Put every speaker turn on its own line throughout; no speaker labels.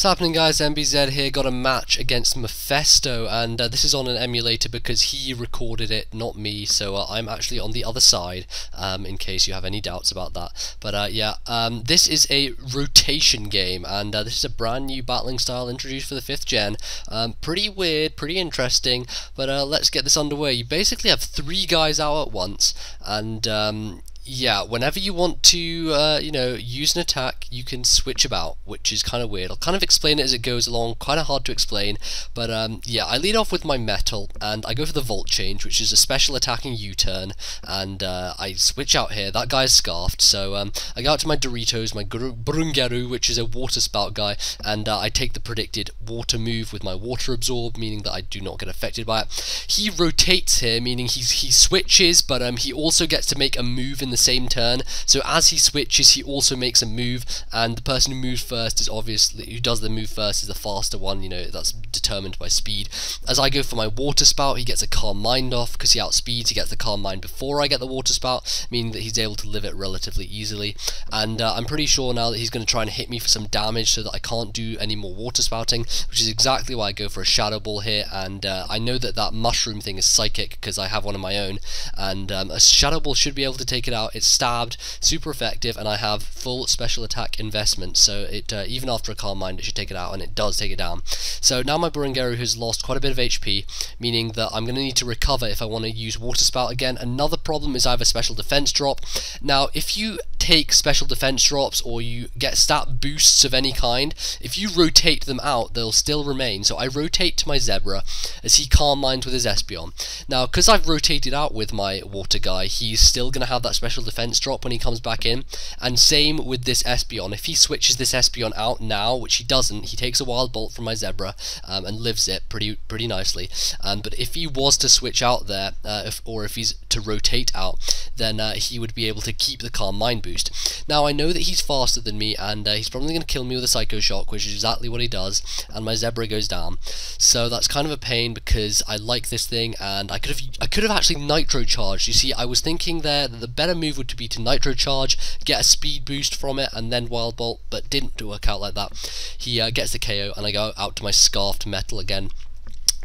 happening, guys? MBZ here. Got a match against Mefesto, and this is on an emulator because he recorded it, not me, so I'm actually on the other side, in case you have any doubts about that. But this is a rotation game, and this is a brand new battling style introduced for the 5th gen. Pretty weird, pretty interesting, but let's get this underway. You basically have 3 guys out at once, and yeah, whenever you want to, use an attack, you can switch about, which is kind of weird. I'll kind of explain it as it goes along, kind of hard to explain, but yeah, I lead off with my metal, and I go for the Volt Change, which is a special attacking U-turn, and I switch out here. That guy's scarfed, so I go out to my Doritos, my Brungaru, which is a water spout guy, and I take the predicted water move with my Water Absorb, meaning that I do not get affected by it. He rotates here, meaning he switches, but he also gets to make a move in the same turn, so as he switches he also makes a move, and the person who moves first is obviously, who does the move first is the faster one, that's determined by speed. As I go for my Water Spout, he gets a Calm Mind off because he outspeeds. He gets the Calm Mind before I get the Water Spout, meaning that he's able to live it relatively easily, and I'm pretty sure now that he's going to try and hit me for some damage so that I can't do any more Water Spouting, which is exactly why I go for a Shadow Ball here, and I know that that mushroom thing is psychic because I have one of my own, and a Shadow Ball should be able to take it out. It's stabbed, super effective, and I have full special attack investment, so it even after a Calm Mind it should take it out, and it does take it down. So now my Burangeru has lost quite a bit of HP, meaning that I'm going to need to recover if I want to use Water Spout again. Another problem is I have a special defense drop. Now if you take special defense drops or you get stat boosts of any kind, if you rotate them out they'll still remain, so I rotate to my Zebra as he Calm Minds with his Espeon. Now because I've rotated out with my water guy, he's still going to have that special defense drop when he comes back in, and same with this Espeon. If he switches this Espeon out now, which he doesn't, he takes a Wild Bolt from my Zebra and lives it pretty nicely, but if he was to switch out there, or if he's to rotate out, then he would be able to keep the Calm Mind boost. Now I know that he's faster than me, and he's probably going to kill me with a Psycho Shock, which is exactly what he does, and my Zebra goes down. So that's kind of a pain because I like this thing, and I could have actually Nitro Charged. You see, I was thinking there that the better move would be to Nitro Charge, get a speed boost from it, and then Wild Bolt, but didn't work out like that. He gets the KO, and I go out to my Scarfed Metal again.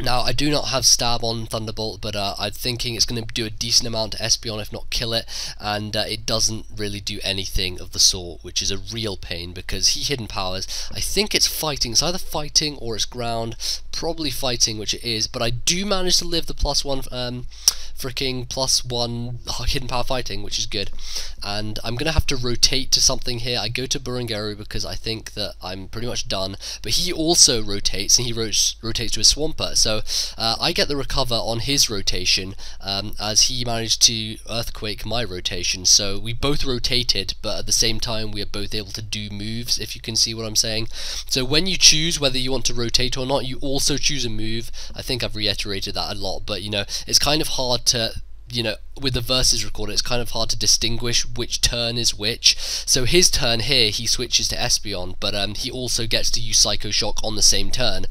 Now, I do not have Stab on Thunderbolt, but I'm thinking it's going to do a decent amount to Espeon, if not kill it, and it doesn't really do anything of the sort, which is a real pain, because he hidden powers, I think it's fighting, it's either fighting or it's ground, probably fighting, which it is, but I do manage to live the +1, freaking +1 hidden power fighting, which is good, and I'm going to have to rotate to something here. I go to Burangeru because I think that I'm pretty much done, but he also rotates, and he rotates to a Swampert, so I get the recover on his rotation, as he managed to Earthquake my rotation, so we both rotated, but at the same time we are both able to do moves, if you can see what I'm saying. So when you choose whether you want to rotate or not, you also choose a move. I think I've reiterated that a lot, but it's kind of hard to, with the versus recorder, it's kind of hard to distinguish which turn is which. So his turn here, he switches to Espeon, but he also gets to use Psycho Shock on the same turn,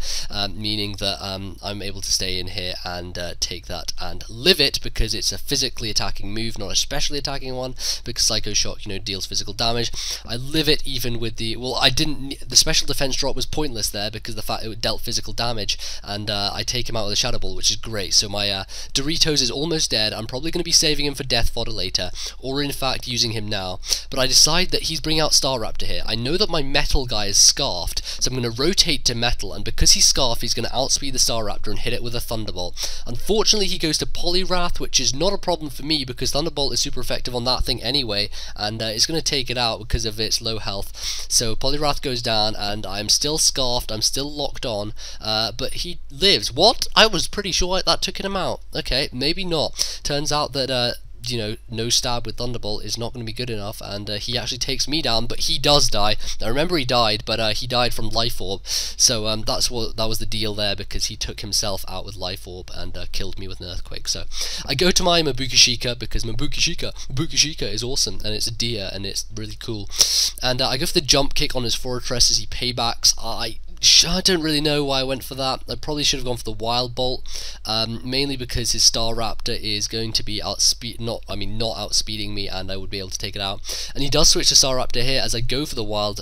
meaning that I'm able to stay in here and take that and live it, because it's a physically attacking move, not a specially attacking one, because Psycho Shock, deals physical damage. I live it even with the, the special defense drop was pointless there because the fact it dealt physical damage, and I take him out with a Shadow Ball, which is great. So my Doritos is almost dead. I'm probably going to be saving him for death fodder later, or in fact using him now, but I decide that he's bringing out Staraptor here. I know that my metal guy is scarfed, so I'm going to rotate to metal, and because he's scarfed he's going to outspeed the Staraptor and hit it with a Thunderbolt. Unfortunately he goes to Poliwrath, which is not a problem for me because Thunderbolt is super effective on that thing anyway, and it's going to take it out because of its low health. So Poliwrath goes down, and I'm still scarfed, I'm still locked on, but he lives. What? I was pretty sure that took him out. Okay, maybe not. Turns out that no stab with Thunderbolt is not going to be good enough, and he actually takes me down, but he does die. Now remember, he died, but he died from Life Orb, so that was the deal there, because he took himself out with Life Orb and killed me with an Earthquake. So I go to my Mabukishika because Mabukishika is awesome, and it's a deer, and it's really cool, and I go for the jump kick on his Fortress as he paybacks. I don't really know why I went for that. I probably should have gone for the Wild Bolt, mainly because his Staraptor is going to be not outspeeding me, and I would be able to take it out. And he does switch to Staraptor here as I go for the Wild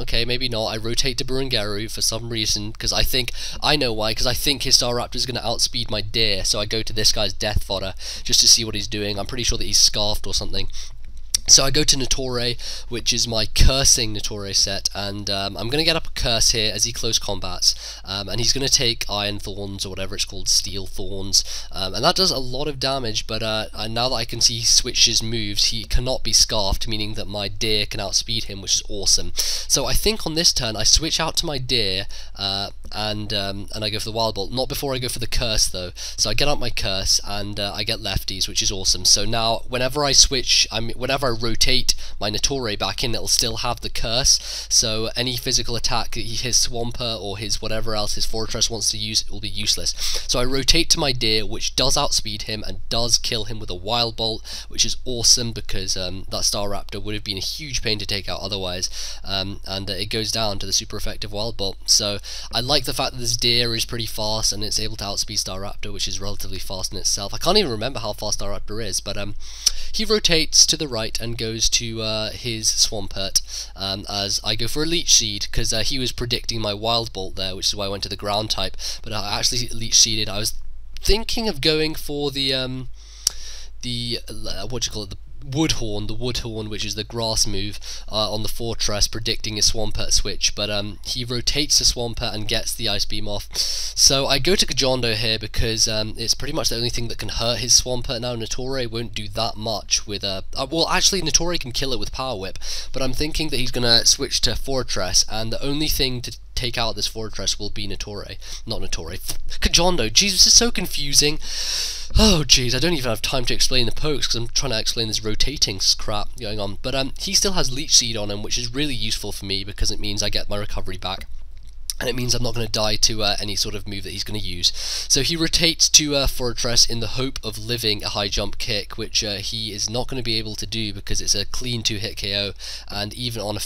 Okay, maybe not. I rotate to Burungaru for some reason, because I know why, because I think his Staraptor is going to outspeed my deer, so I go to this guy's death fodder just to see what he's doing. I'm pretty sure that he's scarfed or something. So I go to Natore, which is my cursing Natore set, and I'm going to get up a curse here as he close combats, and he's going to take Iron Thorns, or whatever it's called, Steel Thorns, and that does a lot of damage, but now that I can see he switches moves, he cannot be scarfed, meaning that my deer can outspeed him, which is awesome. So I think on this turn I switch out to my deer, and I go for the Wild Bolt, not before I go for the curse though. So I get out my curse, and I get lefties, which is awesome. So now whenever I switch, whenever I rotate my Natore back in, it'll still have the curse, so any physical attack that his Swampert or his whatever else his Fortress wants to use, it will be useless. So I rotate to my deer, which does outspeed him and does kill him with a Wild Bolt, which is awesome, because that Staraptor would have been a huge pain to take out otherwise, and it goes down to the super effective Wild Bolt. So I like the fact that this deer is pretty fast and it's able to outspeed Staraptor, which is relatively fast in itself. I can't even remember how fast Staraptor is, but he rotates to the right and goes to his Swampert, as I go for a Leech Seed, because he was predicting my Wild Bolt there, which is why I went to the ground type, but I actually Leech Seeded. I was thinking of going for the what do you call it, the Woodhorn, which is the grass move on the Fortress, predicting a Swampert switch, but he rotates the Swampert and gets the Ice Beam off. So I go to Gajondo here because it's pretty much the only thing that can hurt his Swampert now. Natore won't do that much with well, actually Natore can kill it with Power Whip, but I'm thinking that he's gonna switch to Fortress, and the only thing to take out this Fortress will be Natore. Not Natore. Gajondo. Jesus, this is so confusing. Oh jeez, I don't even have time to explain the pokes because I'm trying to explain this rotating crap going on. But he still has Leech Seed on him, which is really useful for me because it means I get my recovery back. And it means I'm not going to die to any sort of move that he's going to use. So he rotates to Fortress in the hope of living a high jump kick, which he is not going to be able to do because it's a clean 2-hit KO, and even on a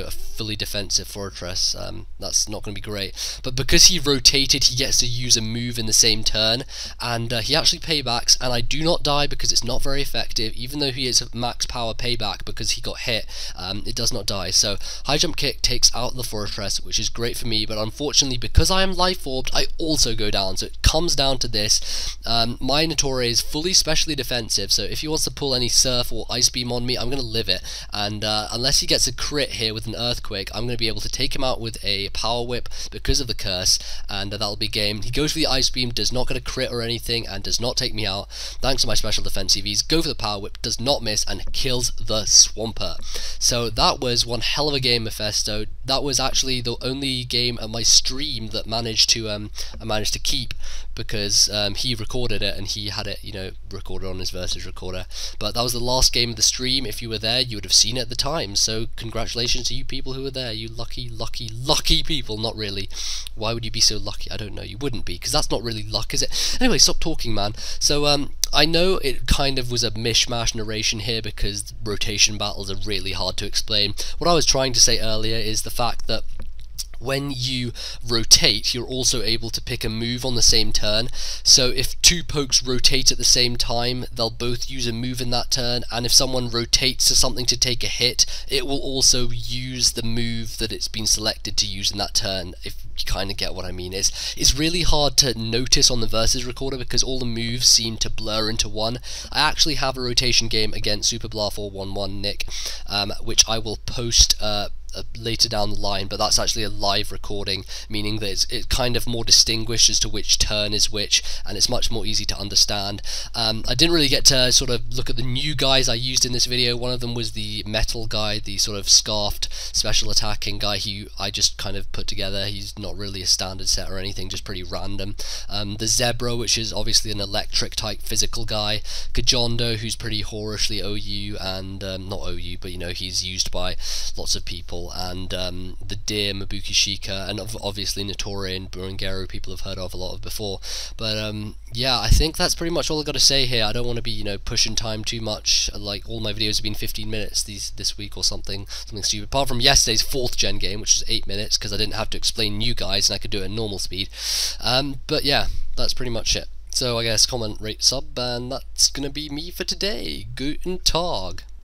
fully defensive Fortress, that's not going to be great. But because he rotated, he gets to use a move in the same turn, and he actually paybacks, and I do not die because it's not very effective. Even though he is max power payback because he got hit, it does not die. So high jump kick takes out the Fortress, which is great for me, but unfortunately, because I am life orbed, I also go down, so it comes down to this. My Natore is fully specially defensive, so if he wants to pull any Surf or Ice Beam on me, I'm going to live it, and unless he gets a crit here with an Earthquake, I'm going to be able to take him out with a Power Whip because of the curse, and that'll be game. He goes for the Ice Beam, does not get a crit or anything, and does not take me out, thanks to my special defense CVs. Go for the Power Whip, does not miss, and kills the Swampert. So that was one hell of a game, Mefesto. That was actually the only game at my stream that I managed to keep, because he recorded it and he had it, recorded on his Versus recorder. But that was the last game of the stream. If you were there, you would have seen it at the time. So congratulations to you people who were there. You lucky, lucky, lucky people. Not really. Why would you be so lucky? I don't know. You wouldn't be, because that's not really luck, is it? Anyway, stop talking, man. So I know it kind of was a mishmash narration here because rotation battles are really hard to explain. What I was trying to say earlier is the fact that when you rotate, you're also able to pick a move on the same turn. So if two pokes rotate at the same time, they'll both use a move in that turn, and if someone rotates to something to take a hit, it will also use the move that it's been selected to use in that turn, if you kind of get what I mean. It's really hard to notice on the Versus recorder because all the moves seem to blur into one. I actually have a rotation game against Super Blah 411 Nick, which I will post later down the line, but that's actually a live recording, meaning that it's kind of more distinguished as to which turn is which, and it's much more easy to understand. I didn't really get to sort of look at the new guys I used in this video. One of them was the metal guy, the sort of scarfed special attacking guy who I just kind of put together. He's not really a standard set or anything, just pretty random. The Zebra, which is obviously an electric type physical guy. Gajondo, who's pretty whorishly OU, and not OU, but he's used by lots of people, and the Deer, Mabuki Shika, and obviously Natore and Burungaru people have heard of a lot of before. But yeah, I think that's pretty much all I've got to say here. I don't want to be pushing time too much. Like, all my videos have been 15 minutes this week or something stupid, apart from yesterday's 4th gen game, which was 8 minutes because I didn't have to explain new guys and I could do it at normal speed. But yeah, that's pretty much it. So I guess comment, rate, sub, and that's gonna be me for today. Guten Tag.